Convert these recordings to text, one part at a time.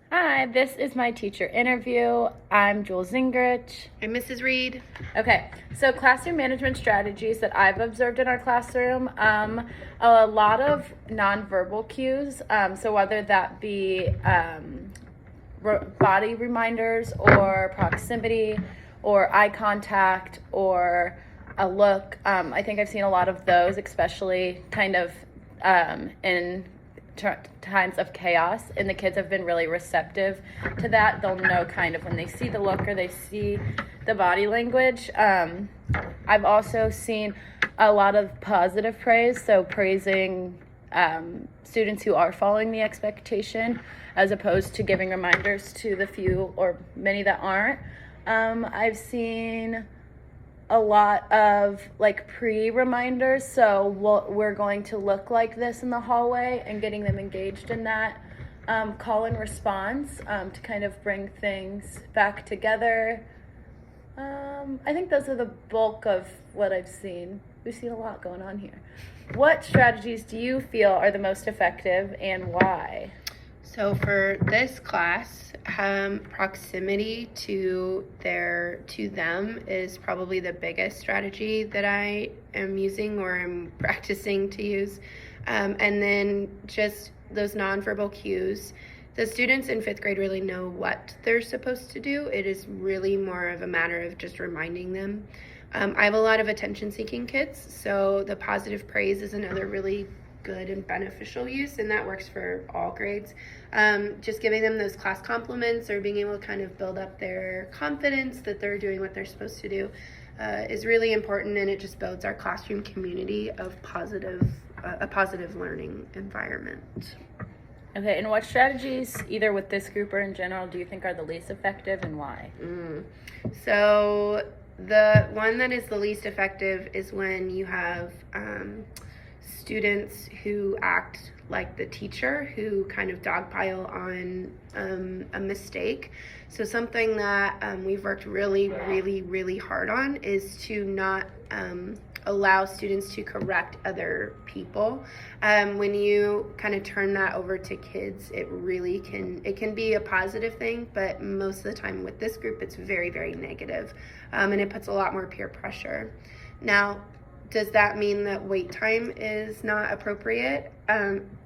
Hi, this is my teacher interview. I'm Jules Zingrich. I'm Mrs. Reed. Okay, so classroom management strategies that I've observed in our classroom, a lot of nonverbal cues. So whether that be body reminders or proximity or eye contact or a look. I think I've seen a lot of those, especially kind of in times of chaos, and the kids have been really receptive to that. They'll know kind of when they see the look or they see the body language. I've also seen a lot of positive praise, so praising students who are following the expectation as opposed to giving reminders to the few or many that aren't. I've seen a lot of like pre-reminders, so we're going to look like this in the hallway and getting them engaged in that. Call and response to kind of bring things back together. I think those are the bulk of what I've seen. We've seen a lot going on here. What strategies do you feel are the most effective and why? So for this class, proximity to them is probably the biggest strategy that I am using or am practicing to use. And then just those nonverbal cues. The students in 5th grade really know what they're supposed to do. It is really more of a matter of just reminding them. I have a lot of attention-seeking kids, so the positive praise is another really good and beneficial use, and that works for all grades. Just giving them those class compliments or being able to kind of build up their confidence that they're doing what they're supposed to do is really important, and it just builds our classroom community of a positive learning environment. Okay, and what strategies, either with this group or in general, do you think are the least effective and why? So the one that is the least effective is when you have students who act like the teacher, who kind of dogpile on a mistake. So something that we've worked really hard on is to not allow students to correct other people. When you kind of turn that over to kids, it can be a positive thing, but most of the time with this group, it's very negative, and it puts a lot more peer pressure. Now, does that mean that wait time is not appropriate?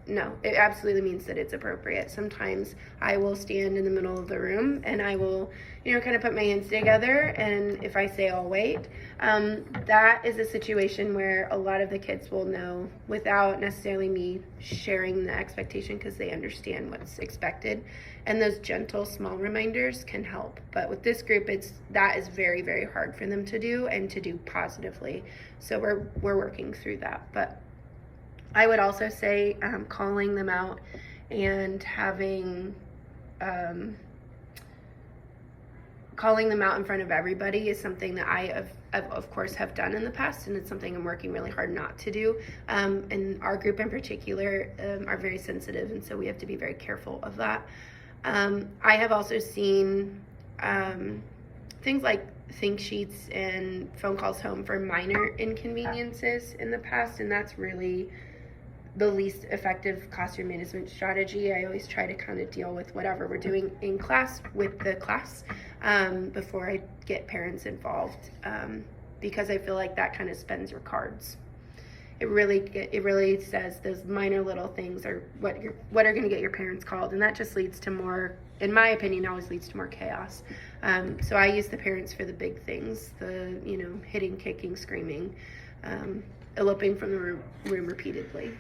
No, it absolutely means that it's appropriate. Sometimes I will stand in the middle of the room and I will, kind of put my hands together, and if I say I'll wait, that is a situation where a lot of the kids will know without necessarily me sharing the expectation, because they understand what's expected, and those gentle small reminders can help. But with this group, that is very hard for them to do, and to do positively. So we're working through that. But I would also say calling them out and calling them out in front of everybody is something that I of course have done in the past, and it's something I'm working really hard not to do. And our group in particular are very sensitive, and so we have to be very careful of that. I have also seen things like think sheets and phone calls home for minor inconveniences in the past, and that's really the least effective classroom management strategy. I always try to kind of deal with whatever we're doing in class with the class before I get parents involved, because I feel like that kind of spends your cards. It really says those minor little things are what are going to get your parents called, and that just leads to more, in my opinion, always leads to more chaos. So I use the parents for the big things, the hitting, kicking, screaming, eloping from the room repeatedly.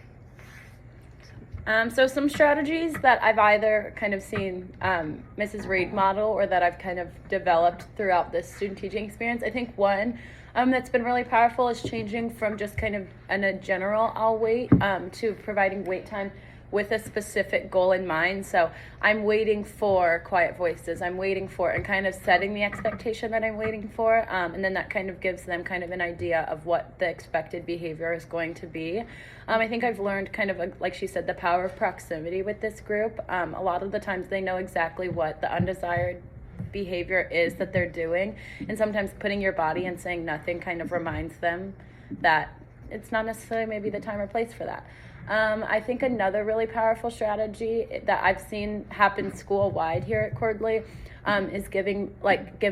So some strategies that I've either kind of seen Mrs. Reed model or that I've kind of developed throughout this student teaching experience. I think one that's been really powerful is changing from just kind of in a general I'll wait to providing wait time with a specific goal in mind. So I'm waiting for quiet voices. I'm waiting for, and kind of setting the expectation that I'm waiting for. And then that kind of gives them kind of an idea of what the expected behavior is going to be. I think I've learned kind of, like she said, the power of proximity with this group. A lot of the times they know exactly what the undesired behavior is that they're doing. And sometimes putting your body and saying nothing kind of reminds them that it's not necessarily maybe the time or place for that. I think another really powerful strategy that I've seen happen school-wide here at Cordley is give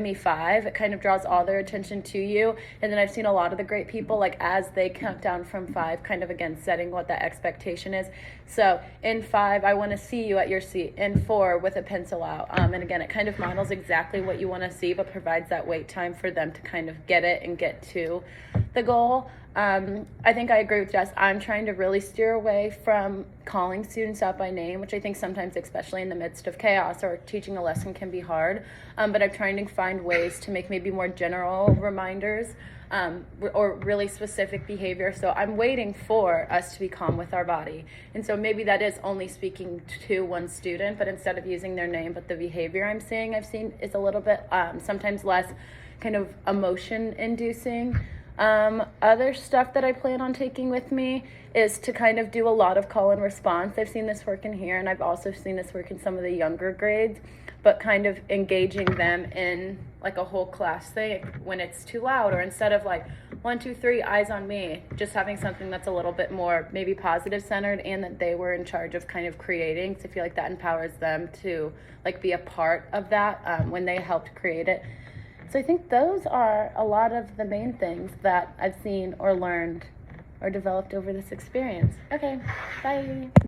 me 5. It kind of draws all their attention to you. And then I've seen a lot of the great people, like as they count down from 5, kind of again setting what that expectation is. So in 5, I want to see you at your seat. In 4, with a pencil out. And again, it kind of models exactly what you want to see, but provides that wait time for them to kind of get it and get to the goal. I think I agree with Jess. I'm trying to really steer away from calling students out by name, which I think sometimes, especially in the midst of chaos or teaching a lesson, can be hard. But I'm trying to find ways to make maybe more general reminders or really specific behavior. So I'm waiting for us to be calm with our body. And so maybe that is only speaking to one student, but instead of using their name, but the behavior I've seen is a little bit sometimes less kind of emotion inducing. Other stuff that I plan on taking with me is to kind of do a lot of call and response. I've seen this work in here, and I've also seen this work in some of the younger grades, but kind of engaging them in like a whole class thing when it's too loud, or instead of like 1, 2, 3, eyes on me, just having something that's a little bit more maybe positive centered, and that they were in charge of kind of creating. So I feel like that empowers them to like be a part of that when they helped create it. So I think those are a lot of the main things that I've seen or learned or developed over this experience. Okay, bye.